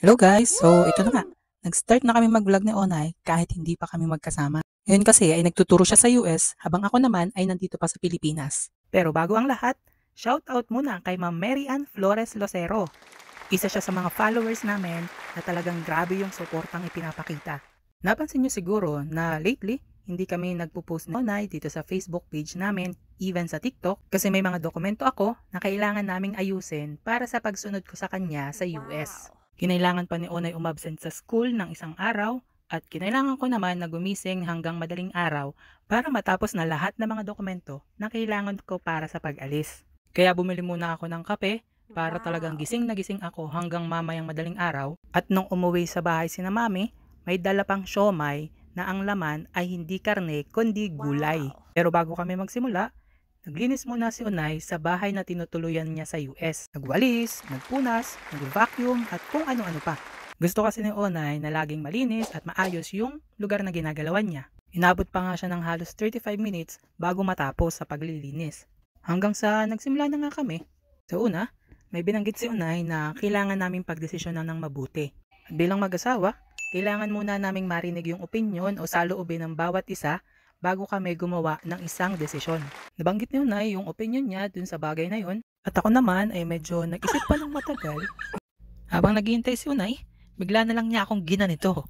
Hello guys! So ito na nga, nag-start na kami mag-vlog ni Onay kahit hindi pa kami magkasama. Ngayon kasi ay nagtuturo siya sa US habang ako naman ay nandito pa sa Pilipinas. Pero bago ang lahat, shoutout muna kay Ma'am Mary Ann Flores Locero. Isa siya sa mga followers namin na talagang grabe yung suportang ipinapakita. Napansin niyo siguro na lately, hindi kami nagpo-post ni Onay dito sa Facebook page namin, even sa TikTok, kasi may mga dokumento ako na kailangan naming ayusin para sa pagsunod ko sa kanya sa US. Kinailangan pa ni Onay umabsent sa school ng isang araw at kinailangan ko naman na gumising hanggang madaling araw para matapos na lahat ng mga dokumento na kailangan ko para sa pag-alis. Kaya bumili muna ako ng kape para talagang gising na gising ako hanggang mamayang madaling araw, at nung umuwi sa bahay sina mami, may dala pang siomay na ang laman ay hindi karne kundi gulay. Pero bago kami magsimula, naglinis muna si Onay sa bahay na tinutuluyan niya sa US. Nagwalis, nagpunas, nag-vacuum at kung ano-ano pa. Gusto kasi ni Onay na laging malinis at maayos yung lugar na ginagalawan niya. Inabot pa nga siya ng halos 35 minutes bago matapos sa paglilinis. Hanggang sa nagsimula na nga kami. Sa una, may binanggit si Onay na kailangan naming pagdesisyonan ng mabuti. At bilang mag-asawa, kailangan muna naming marinig yung opinyon o saloobin ng bawat isa bago kami gumawa ng isang desisyon. Nabanggit ni Unay yung opinion niya dun sa bagay na yun, at ako naman ay medyo nag-isip pa ng matagal. Habang naghihintay si Unay, bigla na lang niya akong ginanito.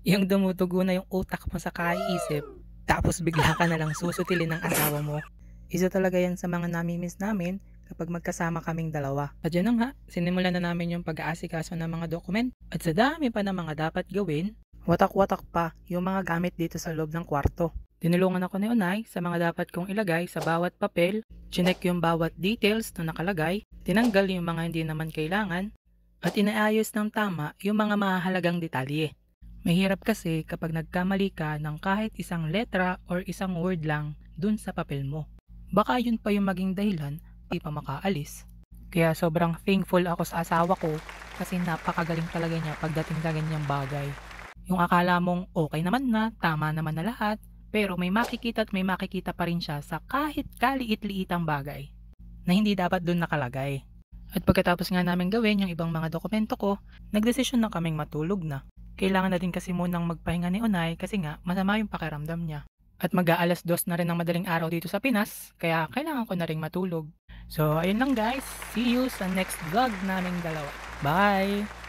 Yung dumutugo na yung utak mo sa kaiisip, tapos bigla ka na lang susutilin ng asawa mo. Isa talaga yan sa mga nami-miss namin kapag magkasama kaming dalawa. At yun na nga, sinimulan na namin yung pag-aasikaso ng mga dokument, at sa dami pa ng mga dapat gawin, watak-watak pa yung mga gamit dito sa loob ng kwarto. Tinulungan ako ni Onay sa mga dapat kong ilagay sa bawat papel, chinek yung bawat details na nakalagay, tinanggal yung mga hindi naman kailangan, at inaayos ng tama yung mga mahalagang detalye. Mahirap kasi kapag nagkamali ka ng kahit isang letra or isang word lang dun sa papel mo. Baka yun pa yung maging dahilan, di pa makaalis. Kaya sobrang thankful ako sa asawa ko kasi napakagaling talaga niya pagdating sa ganyang bagay. Yung akala mong okay naman na, tama naman na lahat, pero may makikita at may makikita pa rin siya sa kahit kaliit-liitang bagay na hindi dapat dun nakalagay. At pagkatapos nga namin gawin yung ibang mga dokumento ko, nagdesisyon na kaming matulog na. Kailangan na din kasi munang magpahinga ni Onay kasi nga masama yung pakiramdam niya. At mag-aalas 2 na rin ng madaling araw dito sa Pinas, kaya kailangan ko na rin matulog. So ayun lang guys, see you sa next vlog naming dalawa. Bye!